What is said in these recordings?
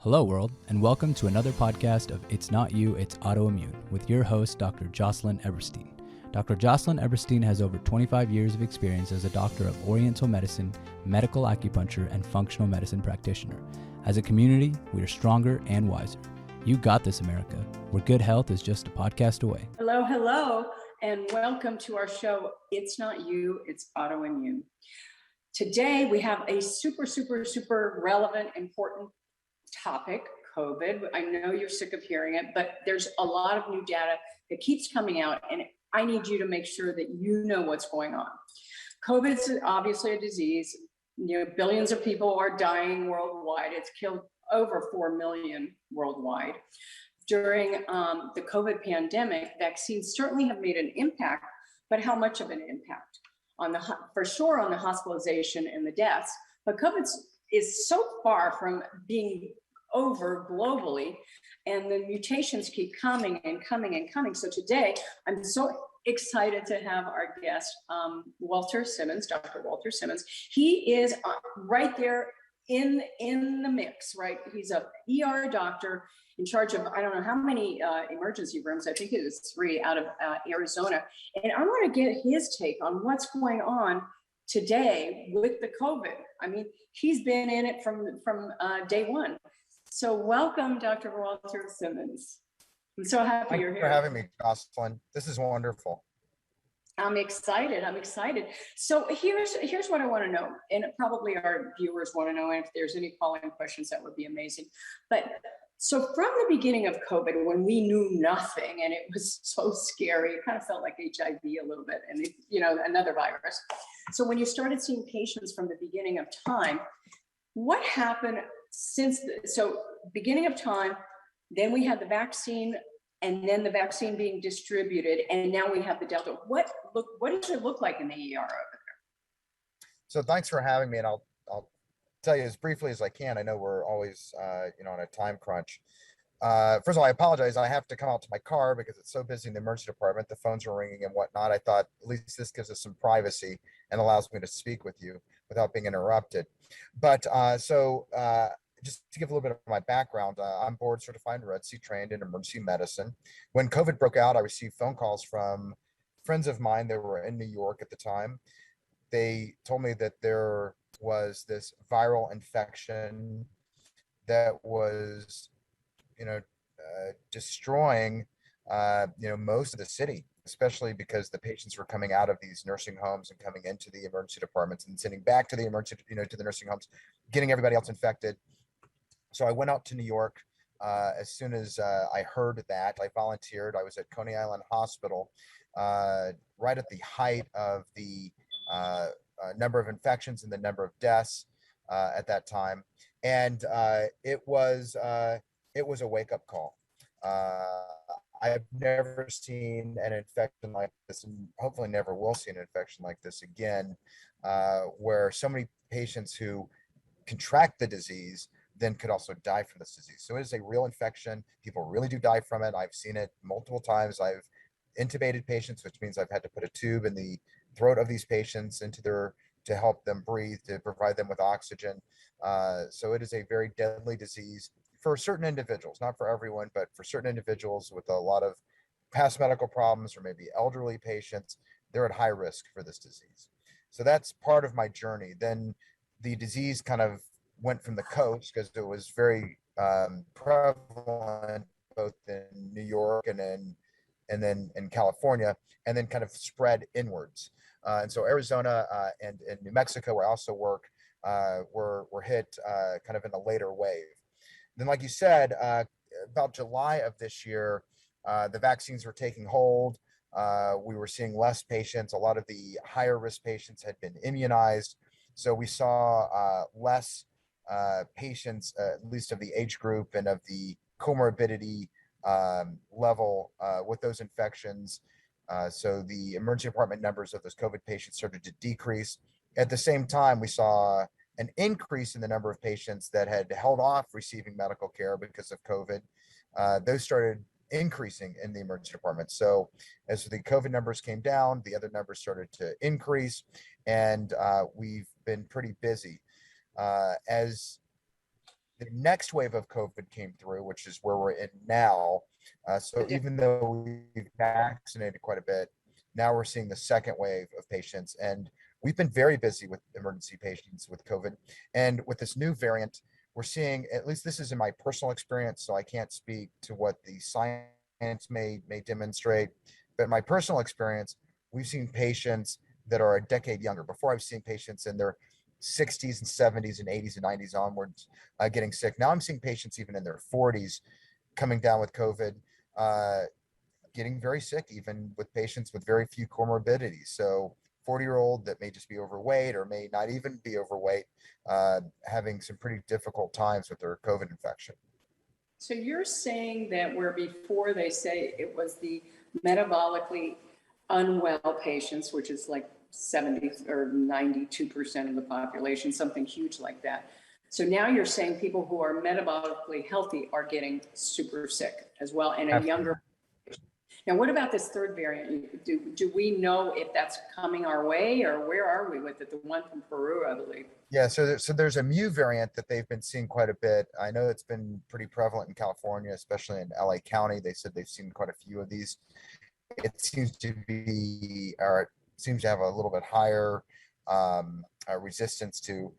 Hello, world, and welcome to another podcast of It's Not You, It's Autoimmune with your host, Dr. Jocelyn Eberstein. Dr. Jocelyn Eberstein has over 25 years of experience as a doctor of Oriental medicine, medical acupuncture, and functional medicine practitioner. As a community, we are stronger and wiser. You got this, America, where good health is just a podcast away. Hello, and welcome to our show, It's Not You, It's Autoimmune. Today, we have a super relevant, important topic, COVID. I know you're sick of hearing it, but there's a lot of new data that keeps coming out, and I need you to make sure that you know what's going on. COVID is obviously a disease. Billions of people are dying worldwide. It's killed over 4 million worldwide. During the COVID pandemic, vaccines certainly have made an impact, but how much of an impact? For sure on the hospitalization and the deaths, but COVID is so far from being over globally, and the mutations keep coming and coming and coming. So today, I'm so excited to have our guest, Walter Simmons, Dr. Walter Simmons. He is right there in the mix, right? He's a ER doctor in charge of, I don't know how many emergency rooms, I think it is 3 out of Arizona. And I want to get his take on what's going on today with the COVID. I mean, he's been in it from day one. So welcome, Dr. Walter Simmons. I'm so happy you're here. Thanks for having me, Jocelyn. This is wonderful. I'm excited. So here's what I want to know, and probably our viewers want to know, and if there's any follow-up questions, that would be amazing. But so from the beginning of COVID, when we knew nothing and it was so scary, it kind of felt like HIV a little bit, and another virus. So when you started seeing patients from the beginning of time, what happened so beginning of time, then we had the vaccine, and then the vaccine being distributed, and now we have the Delta. What does it look like in the ER over there? So thanks for having me, and I'll tell you as briefly as I can. I know we're always on a time crunch. First of all, I apologize. I have to come out to my car because it's so busy in the emergency department. The phones are ringing and whatnot. I thought at least this gives us some privacy and allows me to speak with you without being interrupted. But just to give a little bit of my background, I'm board certified and Red C trained in emergency medicine. When COVID broke out, I received phone calls from friends of mine that were in New York at the time. They told me that there was this viral infection that was, destroying, most of the city, especially because the patients were coming out of these nursing homes and coming into the emergency departments and sending back to the to the nursing homes, getting everybody else infected. So I went out to New York as soon as I heard that. I volunteered. I was at Coney Island Hospital right at the height of the number of infections and the number of deaths at that time, and it was a wake-up call. I've never seen an infection like this, and hopefully never will see an infection like this again, where so many patients who contract the disease then could also die from this disease. So it is a real infection. People really do die from it. I've seen it multiple times. I've intubated patients, which means I've had to put a tube in the throat of these patients to help them breathe, to provide them with oxygen. So it is a very deadly disease for certain individuals, not for everyone, but for certain individuals with a lot of past medical problems or maybe elderly patients, they're at high risk for this disease. So that's part of my journey. Then the disease kind of went from the coast because it was very prevalent both in New York and then in California, and then kind of spread inwards. And so Arizona and New Mexico, where I also work, were hit kind of in a later wave. Then, like you said, about July of this year, the vaccines were taking hold. We were seeing less patients. A lot of the higher risk patients had been immunized. So we saw less patients, at least of the age group and of the comorbidity level with those infections. So the emergency department numbers of those COVID patients started to decrease. At the same time, we saw an increase in the number of patients that had held off receiving medical care because of COVID. Those started increasing in the emergency department. So as the COVID numbers came down, the other numbers started to increase, and we've been pretty busy. As the next wave of COVID came through, which is where we're in now. So even though we've vaccinated quite a bit, now we're seeing the second wave of patients, and we've been very busy with emergency patients with COVID. And with this new variant, we're seeing, at least this is in my personal experience, so I can't speak to what the science may demonstrate, but in my personal experience, we've seen patients that are a decade younger. Before, I've seen patients in their 60s and 70s and 80s and 90s onwards getting sick. Now I'm seeing patients even in their 40s coming down with COVID, getting very sick, even with patients with very few comorbidities. So 40-year-old that may just be overweight or may not even be overweight, having some pretty difficult times with their COVID infection. So you're saying that where before they say it was the metabolically unwell patients, which is like 70 or 92% of the population, something huge like that. So now you're saying people who are metabolically healthy are getting super sick as well, and a younger. Now, what about this third variant? Do we know if that's coming our way, or where are we with it? The one from Peru, I believe. Yeah, so there's a mu variant that they've been seeing quite a bit. I know it's been pretty prevalent in California, especially in LA County. They said they've seen quite a few of these. It seems to be, or it seems to have a little bit higher resistance to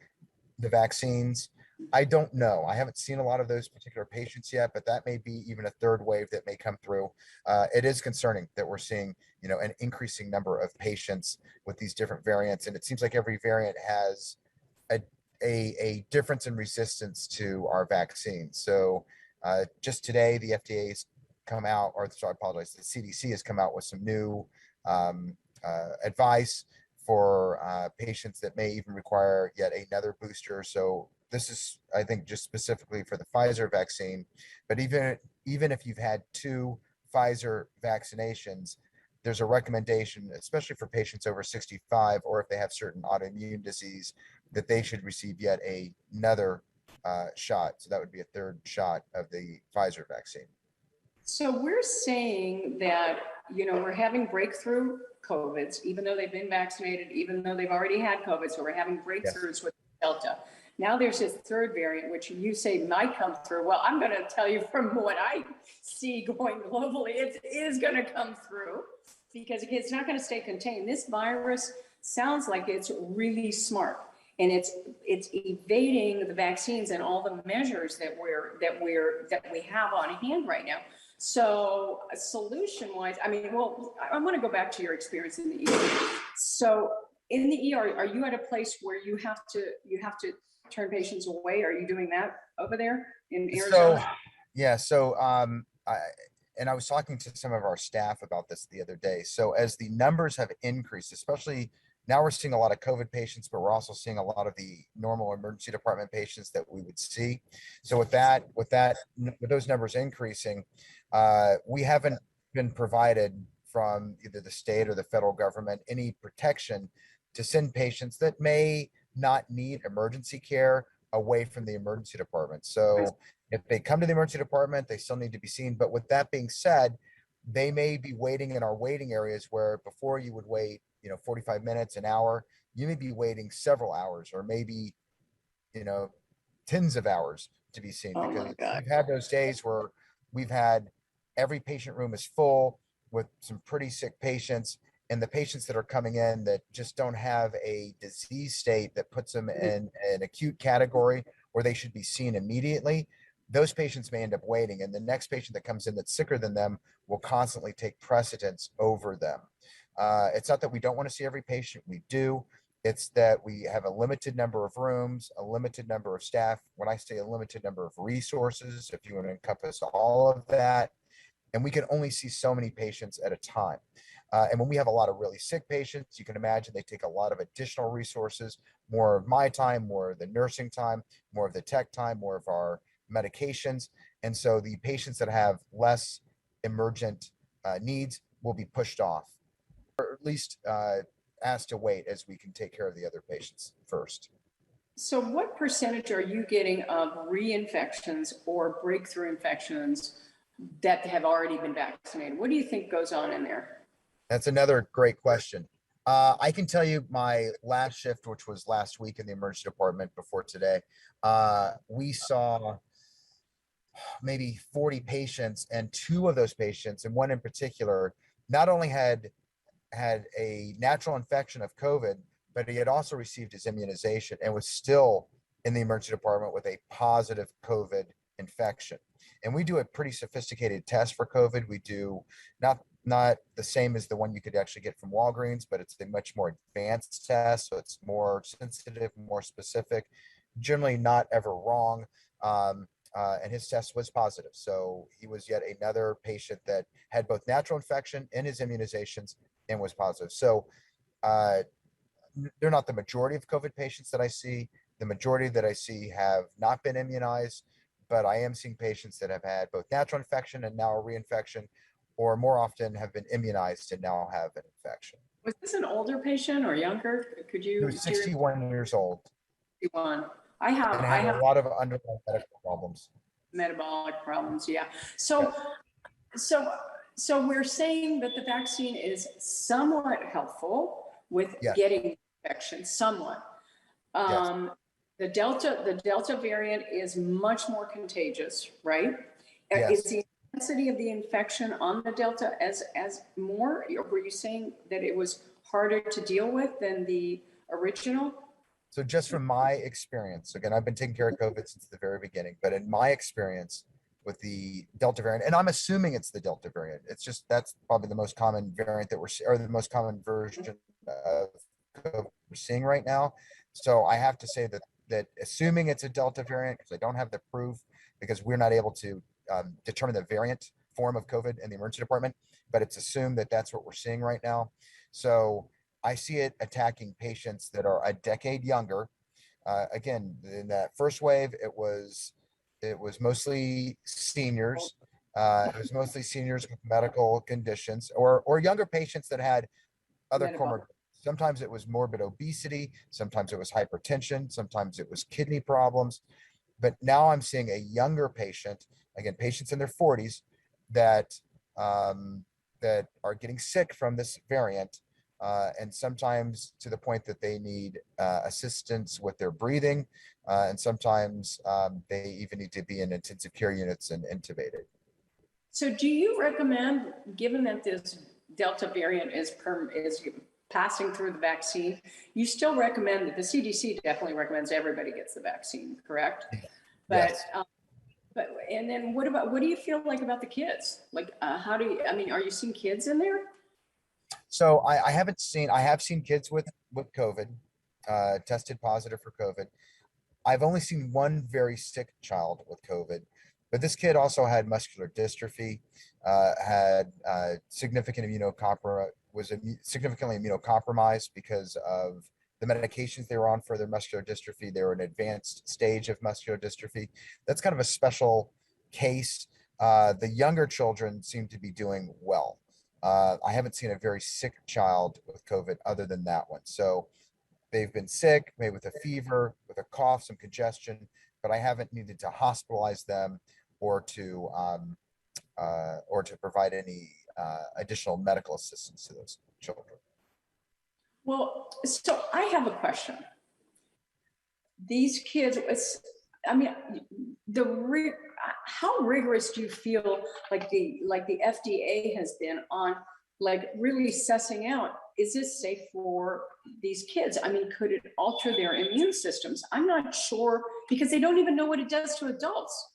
the vaccines. I don't know. I haven't seen a lot of those particular patients yet, but that may be even a third wave that may come through. It is concerning that we're seeing, an increasing number of patients with these different variants, and it seems like every variant has a difference in resistance to our vaccine. So just today, the FDA's come out, or sorry, I apologize, the CDC has come out with some new advice for patients that may even require yet another booster. So this is, I think, just specifically for the Pfizer vaccine. But even if you've had 2 Pfizer vaccinations, there's a recommendation, especially for patients over 65, or if they have certain autoimmune disease, that they should receive yet another shot. So that would be a third shot of the Pfizer vaccine. So we're saying that, we're having breakthrough COVIDs, even though they've been vaccinated, even though they've already had COVID. So we're having breakthroughs with Delta. Now there's this third variant, which you say might come through. Well, I'm going to tell you from what I see going globally, it is going to come through because it's not going to stay contained. This virus sounds like it's really smart, and it's evading the vaccines and all the measures that we have on hand right now. So solution-wise, I want to go back to your experience in the ER. So in the ER, are you at a place where you have to turn patients away? Are you doing that over there in Arizona? I was talking to some of our staff about this the other day. So as the numbers have increased, especially now we're seeing a lot of COVID patients, but we're also seeing a lot of the normal emergency department patients that we would see. So with those numbers increasing, we haven't been provided from either the state or the federal government any protection to send patients that may not need emergency care away from the emergency department. So if they come to the emergency department, they still need to be seen. But with that being said, they may be waiting in our waiting areas where before you would wait, 45 minutes, an hour, you may be waiting several hours, or maybe, tens of hours to be seen. Because we've had those days where we've had every patient room is full with some pretty sick patients, and the patients that are coming in that just don't have a disease state that puts them in an acute category where they should be seen immediately, those patients may end up waiting, and the next patient that comes in that's sicker than them will constantly take precedence over them. It's not that we don't want to see every patient, we do. It's that we have a limited number of rooms, a limited number of staff. When I say a limited number of resources, if you want to encompass all of that, and we can only see so many patients at a time. And when we have a lot of really sick patients, you can imagine they take a lot of additional resources, more of my time, more of the nursing time, more of the tech time, more of our medications. And so the patients that have less emergent needs will be pushed off, or at least asked to wait as we can take care of the other patients first. So what percentage are you getting of reinfections or breakthrough infections that have already been vaccinated? What do you think goes on in there? That's another great question. I can tell you my last shift, which was last week in the emergency department before today, we saw maybe 40 patients, and two of those patients, and one in particular, not only had a natural infection of COVID, but he had also received his immunization and was still in the emergency department with a positive COVID infection. And we do a pretty sophisticated test for COVID. We do not the same as the one you could actually get from Walgreens, but it's a much more advanced test. So it's more sensitive, more specific, generally not ever wrong. And his test was positive. So he was yet another patient that had both natural infection and his immunizations and was positive. So they're not the majority of COVID patients that I see. The majority that I see have not been immunized, but I am seeing patients that have had both natural infection and now a reinfection, or more often have been immunized and now have an infection. Was this an older patient or younger? Could He you? was 61 years old. 61. I had a lot of underlying medical problems. Metabolic problems, yeah. So, so we're saying that the vaccine is somewhat helpful with getting infection, somewhat. The Delta variant is much more contagious, right? Is the intensity of the infection on the Delta as more, or were you saying that it was harder to deal with than the original? So just from my experience, again, I've been taking care of COVID since the very beginning, but in my experience with the Delta variant, and I'm assuming it's the Delta variant, it's just, that's probably the most common variant that or the most common version of COVID we're seeing right now. So I have to say that assuming it's a Delta variant, because I don't have the proof, because we're not able to determine the variant form of COVID in the emergency department, but it's assumed that that's what we're seeing right now. So I see it attacking patients that are a decade younger. Again, in that first wave, it was mostly seniors. It was mostly seniors with medical conditions, or younger patients that had other comorbidities. Sometimes it was morbid obesity, sometimes it was hypertension, sometimes it was kidney problems. But now I'm seeing a younger patient, again, patients in their 40s that that are getting sick from this variant. And sometimes to the point that they need assistance with their breathing. And sometimes they even need to be in intensive care units and intubated. So do you recommend, given that this Delta variant is passing through the vaccine, you still recommend that the CDC definitely recommends everybody gets the vaccine, correct? But, yes. But and then what do you feel like about the kids? Like, how do you, I mean, are you seeing kids in there? So I have seen kids with COVID, tested positive for COVID. I've only seen one very sick child with COVID, but this kid also had muscular dystrophy, had significant was significantly immunocompromised because of the medications they were on for their muscular dystrophy. They were an advanced stage of muscular dystrophy. That's kind of a special case. The younger children seem to be doing well. I haven't seen a very sick child with COVID other than that one. So they've been sick, maybe with a fever, with a cough, some congestion, but I haven't needed to hospitalize them or to provide any additional medical assistance to those children. Well, so I have a question. These kids, I mean, how rigorous do you feel like the FDA has been on like really sussing out, is this safe for these kids? I mean, could it alter their immune systems? I'm not sure, because they don't even know what it does to adults.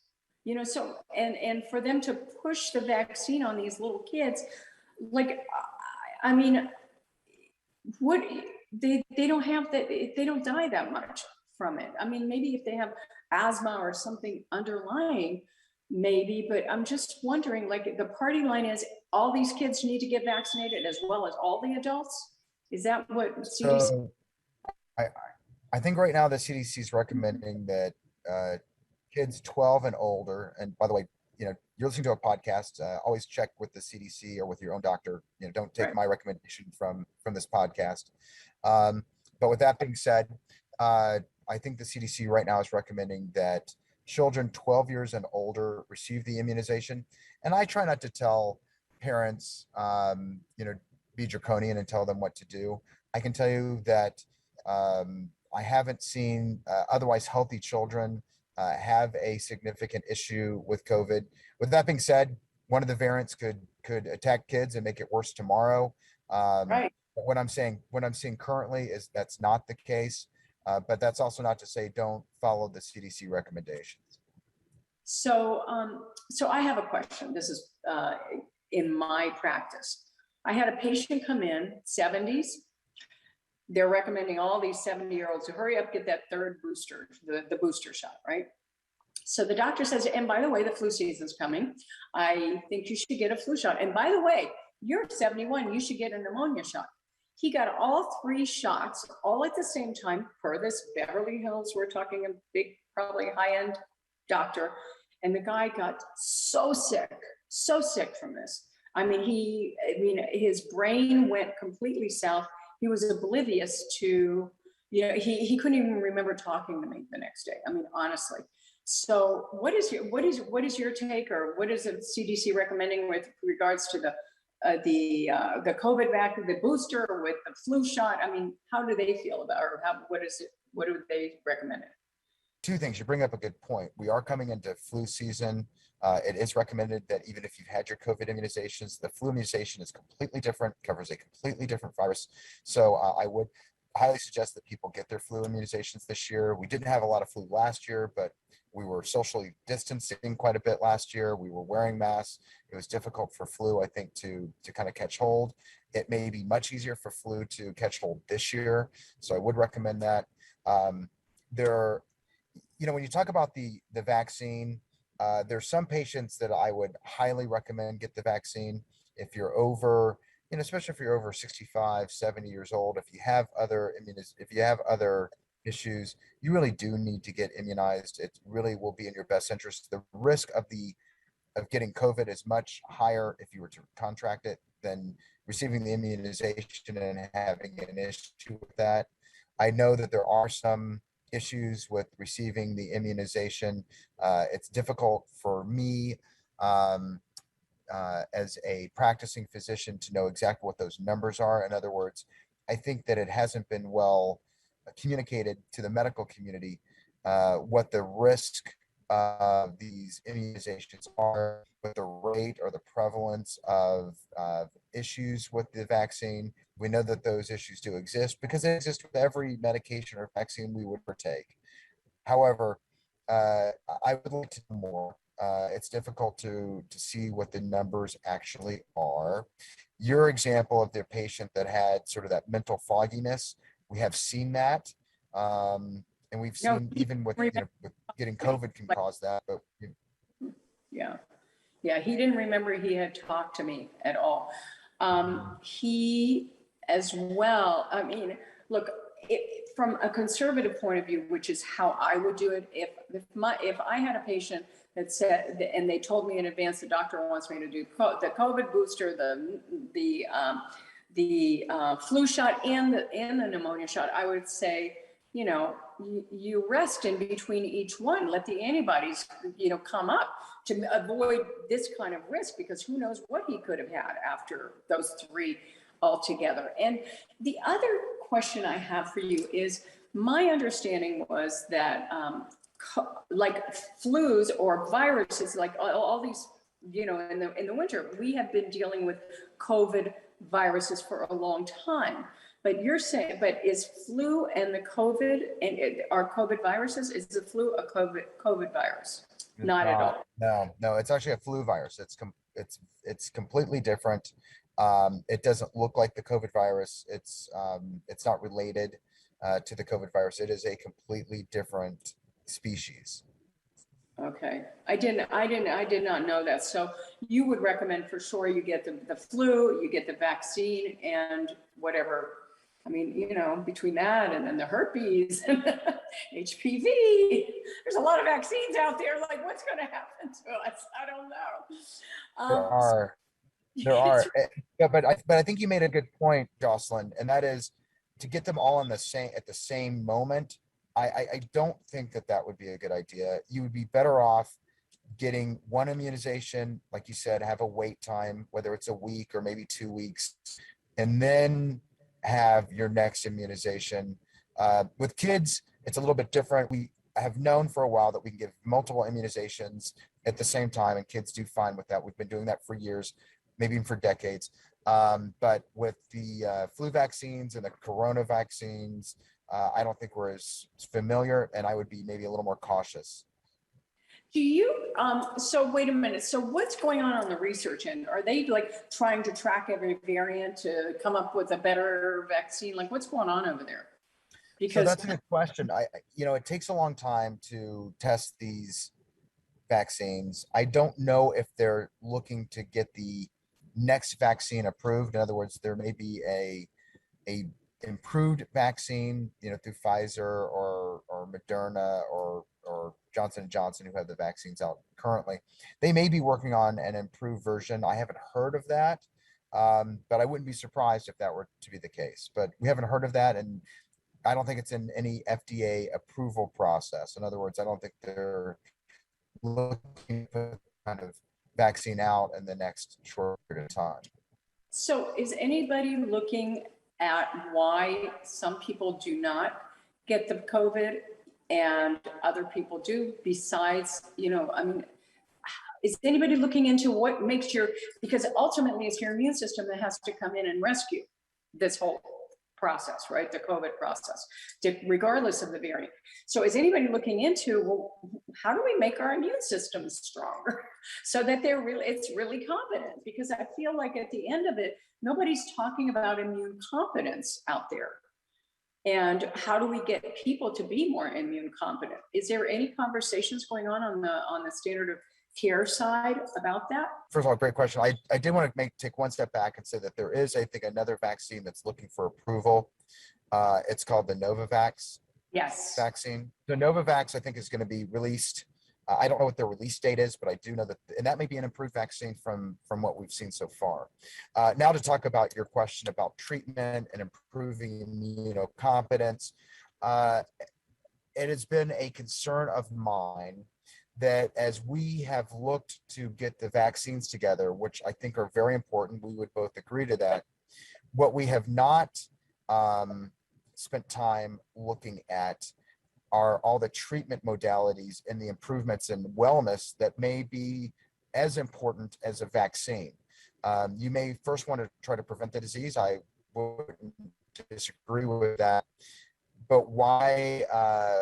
You know, so, and for them to push the vaccine on these little kids, like, I mean, they don't have that, they don't die that much from it. I mean, maybe if they have asthma or something underlying, maybe, but I'm just wondering, like, the party line is all these kids need to get vaccinated as well as all the adults. Is that what CDC? So I think right now the CDC is recommending that kids 12 and older, and by the way, you know, you're listening to a podcast, always check with the CDC or with your own doctor. You know, don't take my recommendation from this podcast. But with that being said, I think the CDC right now is recommending that children 12 years and older receive the immunization. And I try not to tell parents, you know, be draconian and tell them what to do. I can tell you that I haven't seen otherwise healthy children have a significant issue with COVID. With that being said, one of the variants could attack kids and make it worse tomorrow. Right. But what I'm seeing currently is that's not the case. But that's also not to say don't follow the CDC recommendations. So, so I have a question. This is in my practice. I had a patient come in, 70s. They're recommending all these 70-year-olds to hurry up, get that third booster, the booster shot, right? So the doctor says, and by the way, the flu season's coming. I think you should get a flu shot. And by the way, you're 71, you should get a pneumonia shot. He got all 3 shots all at the same time per this Beverly Hills. We're talking a big, probably high-end doctor. And the guy got so sick from this. I mean, his brain went completely south. He was oblivious to, he couldn't even remember talking to me the next day. I mean, honestly. So what is your take, or what is the CDC recommending with regards to the COVID vaccine, the booster, or with the flu shot? I mean, how do they feel about, or what do they recommend? 2 things. You bring up a good point. We are coming into flu season. It is recommended that even if you've had your COVID immunizations, the flu immunization is completely different, covers a completely different virus. So I would highly suggest that people get their flu immunizations this year. We didn't have a lot of flu last year, but we were socially distancing quite a bit last year. We were wearing masks. It was difficult for flu, I think, to kind of catch hold. It may be much easier for flu to catch hold this year. So I would recommend that. When you talk about the vaccine, there's some patients that I would highly recommend get the vaccine. If you're over, especially if you're over 65, 70 years old, if you have other issues, you really do need to get immunized. It really will be in your best interest. The risk of getting COVID is much higher if you were to contract it than receiving the immunization and having an issue with that. I know that there are some issues with receiving the immunization. It's difficult for me as a practicing physician to know exactly what those numbers are. In other words, I think that it hasn't been well communicated to the medical community what the risk of these immunizations are, what the rate or the prevalence of issues with the vaccine. We know that those issues do exist because they exist with every medication or vaccine we would partake. However, I would like to know more. It's difficult to see what the numbers actually are. Your example of the patient that had sort of that mental fogginess, we have seen that. And we've seen even with getting COVID can cause that. But yeah, he didn't remember he had talked to me at all. He as well, I mean, look, from a conservative point of view, which is how I would do it, if I had a patient that said, and they told me in advance, the doctor wants me to do the COVID booster, the flu shot, and the pneumonia shot, I would say, you rest in between each one, let the antibodies, come up to avoid this kind of risk, because who knows what he could have had after those 3 altogether. And the other question I have for you is, my understanding was that like flus or viruses, like all these, in the winter, we have been dealing with COVID viruses for a long time. But you're saying, but is flu and the COVID are COVID viruses? Is the flu a COVID virus? Not at all. No, it's actually a flu virus. It's completely different. It doesn't look like the COVID virus. It's not related to the COVID virus. It is a completely different species. Okay, I did not know that. So you would recommend for sure you get the flu, you get the vaccine, and whatever. I mean, between that and then the herpes and HPV, there's a lot of vaccines out there. Like, what's going to happen to us? I don't know. There are, yeah, but I think you made a good point, Jocelyn, and that is to get them all at the same moment. I don't think that would be a good idea. You would be better off getting one immunization, like you said, have a wait time, whether it's a week or maybe 2 weeks, and then have your next immunization. With kids, it's a little bit different. We have known for a while that we can give multiple immunizations at the same time, and kids do fine with that. We've been doing that for years, maybe even for decades. But with the flu vaccines and the corona vaccines, I don't think we're as familiar, and I would be maybe a little more cautious. Do you, so wait a minute. So what's going on the research end? Are they like trying to track every variant to come up with a better vaccine? Like what's going on over there? So Because that's a good question. It takes a long time to test these vaccines. I don't know if they're looking to get the next vaccine approved. In other words, there may be a improved vaccine, through Pfizer or Moderna or Johnson and Johnson, who have the vaccines out currently. They may be working on an improved version. I haven't heard of that, but I wouldn't be surprised if that were to be the case. But we haven't heard of that, and I don't think it's in any FDA approval process. In other words, I don't think they're looking for kind of vaccine out in the next short period of time. so is anybody looking at why some people do not get the COVID and other people do, besides, I mean, is anybody looking into what makes because ultimately it's your immune system that has to come in and rescue this whole process, right? The COVID process, regardless of the variant. So is anybody looking into, well, how do we make our immune systems stronger so that it's really competent? Because I feel like at the end of it, nobody's talking about immune competence out there. And how do we get people to be more immune competent? Is there any conversations going on the standard of care side about that? First of all, great question. I did want to take one step back and say that there is, I think, another vaccine that's looking for approval. It's called the Novavax vaccine. The Novavax, I think, is going to be released. I don't know what their release date is, but I do know that, and that may be an improved vaccine from what we've seen so far. Now to talk about your question about treatment and improving immunocompetence, it has been a concern of mine that as we have looked to get the vaccines together, which I think are very important, we would both agree to that. What we have not spent time looking at are all the treatment modalities and the improvements in wellness that may be as important as a vaccine. You may first want to try to prevent the disease. I wouldn't disagree with that. But why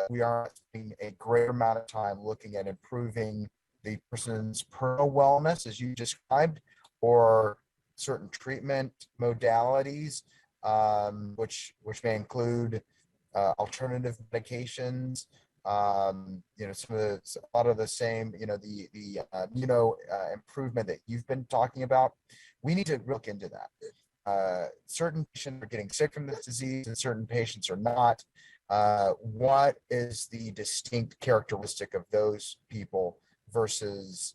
we aren't spending a greater amount of time looking at improving the person's personal wellness, as you described, or certain treatment modalities, which may include alternative medications, a lot of the same, the improvement that you've been talking about. We need to look into that. Certain patients are getting sick from this disease and certain patients are not. What is the distinct characteristic of those people versus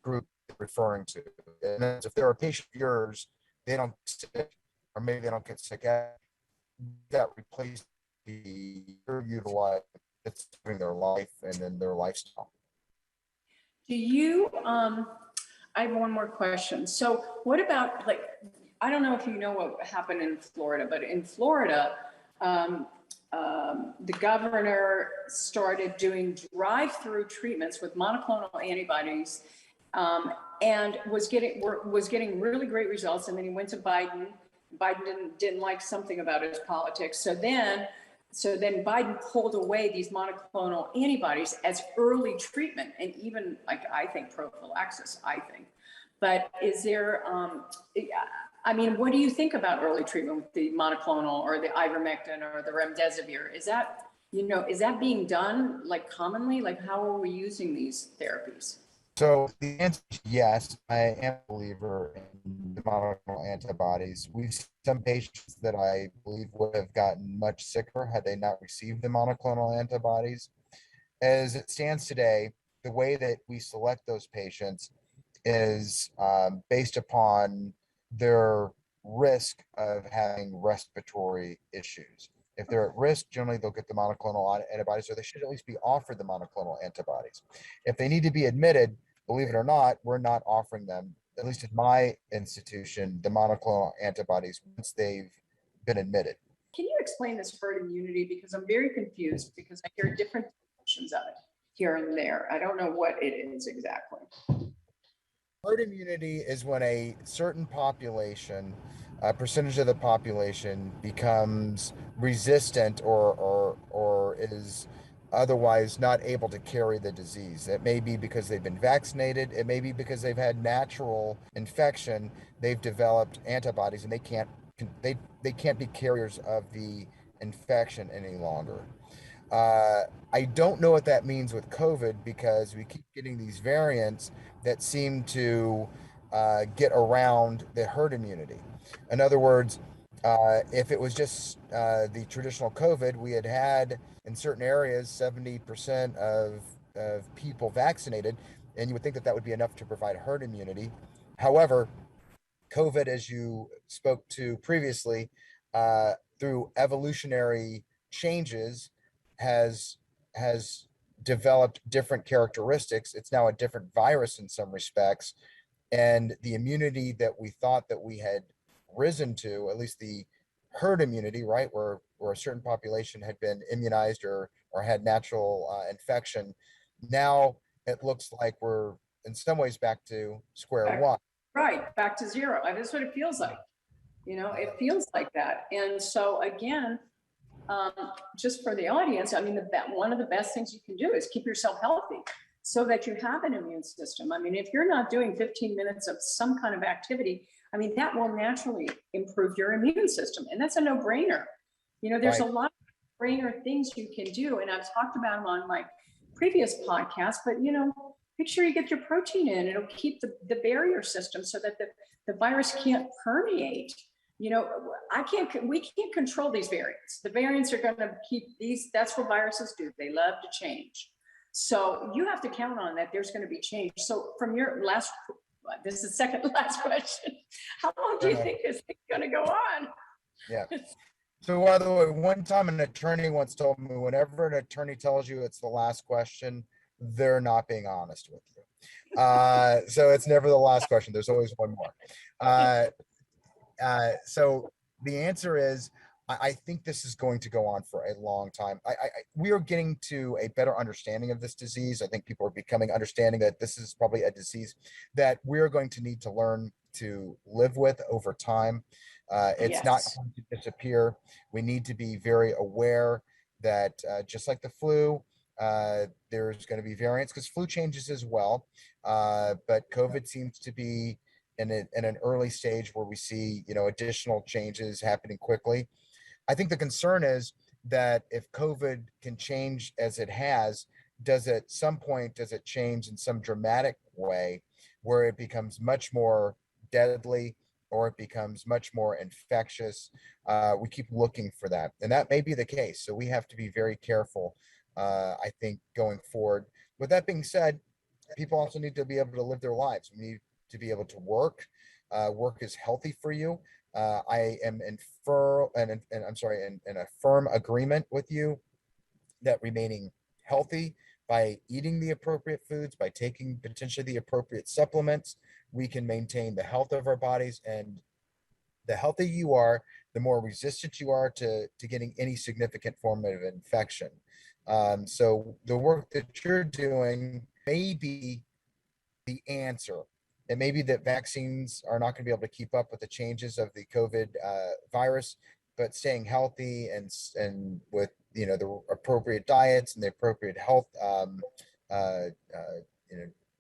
group referring to? And if they're a patient of yours, they don't get sick, or maybe they don't get sick at that, replace the utilize that's doing their life and then their lifestyle. Do you, I have one more question. So what about, I don't know if you know what happened in Florida, but in Florida, the governor started doing drive-through treatments with monoclonal antibodies, and was getting really great results. And then he went to Biden. Biden didn't like something about his politics. So then Biden pulled away these monoclonal antibodies as early treatment, and even I think prophylaxis, But is there, what do you think about early treatment with the monoclonal or the ivermectin or the remdesivir? Is that being done commonly? How are we using these therapies? So the answer is yes. I am a believer in the monoclonal antibodies. We've seen some patients that I believe would have gotten much sicker had they not received the monoclonal antibodies. As it stands today, the way that we select those patients is based upon their risk of having respiratory issues. If they're at risk, generally they'll get the monoclonal antibodies, or they should at least be offered the monoclonal antibodies. If they need to be admitted, believe it or not, we're not offering them at least in my institution, the monoclonal antibodies once they've been admitted. Can you explain this herd immunity? Because I'm very confused because I hear different definitions of it here and there. I don't know what it is exactly. Herd immunity is when a certain population, a percentage of the population becomes resistant or is otherwise not able to carry the disease. It may be because they've been vaccinated. It may be because they've had natural infection. They've developed antibodies and they can't be carriers of the infection any longer. I don't know what that means with COVID because we keep getting these variants that seem to get around the herd immunity. In other words, if it was just the traditional COVID, we had in certain areas 70% of people vaccinated, and you would think that that would be enough to provide herd immunity. However, COVID, as you spoke to previously, through evolutionary changes, has developed different characteristics. It's now a different virus in some respects, and the immunity that we thought that we had risen to, at least the herd immunity, right, where a certain population had been immunized or had natural infection, now it looks like we're in some ways back to square one. Right, back to zero. I mean, that's what it feels like. You know, it feels like that. And so again, just for the audience, I mean, one of the best things you can do is keep yourself healthy so that you have an immune system. I mean, if you're not doing 15 minutes of some kind of activity, I mean, that will naturally improve your immune system. And that's a no-brainer. You know, there's a lot of brainer things you can do. And I've talked about them on my previous podcast, but, you know, make sure you get your protein in. It'll keep the barrier system so that the virus can't permeate. You know, we can't control these variants. The variants are going to keep these. That's what viruses do. They love to change. So you have to count on that. There's going to be change. So from your this is the second to last question. How long do you think this is going to go on? Yeah. So by the way, one time an attorney once told me, whenever an attorney tells you it's the last question, they're not being honest with you. So it's never the last question. There's always one more. So the answer is, I think this is going to go on for a long time. We are getting to a better understanding of this disease. I think people are becoming understanding that this is probably a disease that we're going to need to learn to live with over time. It's not going to disappear. We need to be very aware that just like the flu, there's going to be variants because flu changes as well. But COVID seems to be in an early stage where we see, you know, additional changes happening quickly. I think the concern is that if COVID can change as it has, does it change in some dramatic way where it becomes much more deadly or it becomes much more infectious? We keep looking for that, and that may be the case. So we have to be very careful, I think, going forward. With that being said, people also need to be able to live their lives. We need to be able to work. Work is healthy for you. I am in a firm agreement with you that remaining healthy by eating the appropriate foods, by taking potentially the appropriate supplements, we can maintain the health of our bodies. And the healthier you are, the more resistant you are to getting any significant form of infection. So the work that you're doing may be the answer. It may be that vaccines are not going to be able to keep up with the changes of the COVID virus, but staying healthy and with, you know, the appropriate diets and the appropriate health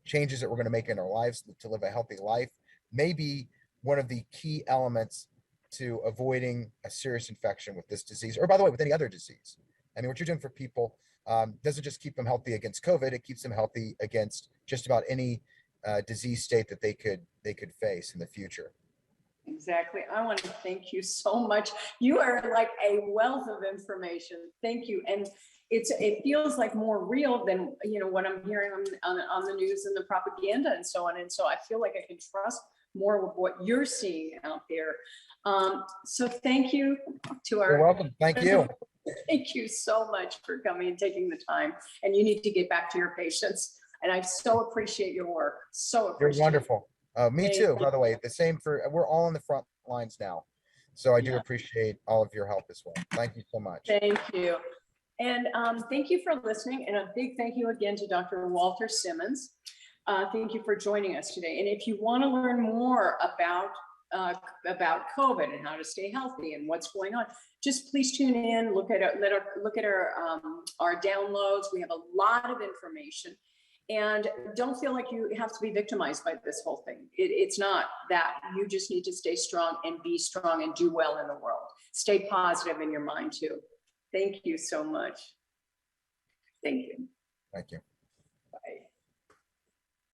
changes that we're going to make in our lives to live a healthy life may be one of the key elements to avoiding a serious infection with this disease, or by the way, with any other disease. I mean, what you're doing for people doesn't just keep them healthy against COVID; it keeps them healthy against just about any disease state that they could face in the future. Exactly. I want to thank you so much. You are like a wealth of information. Thank you. And it feels like more real than, you know, what I'm hearing on the news and the propaganda and so on. And so I feel like I can trust more with what you're seeing out there. So thank you to our— You're welcome. Thank you. Thank you so much for coming and taking the time. And you need to get back to your patients. And I so appreciate your work. So appreciate it. You're wonderful. Me Thank too, you. by the way. The same we're all on the front lines now. So I do Yeah. appreciate all of your help as well. Thank you so much. Thank you. And thank you for listening. And a big thank you again to Dr. Walter Simmons. Thank you for joining us today. And if you want to learn more about COVID and how to stay healthy and what's going on, just please tune in, look at our downloads. We have a lot of information. And don't feel like you have to be victimized by this whole thing. It's not that. You just need to stay strong and be strong and do well in the world. Stay positive in your mind too. Thank you so much. Thank you. Thank you. Bye.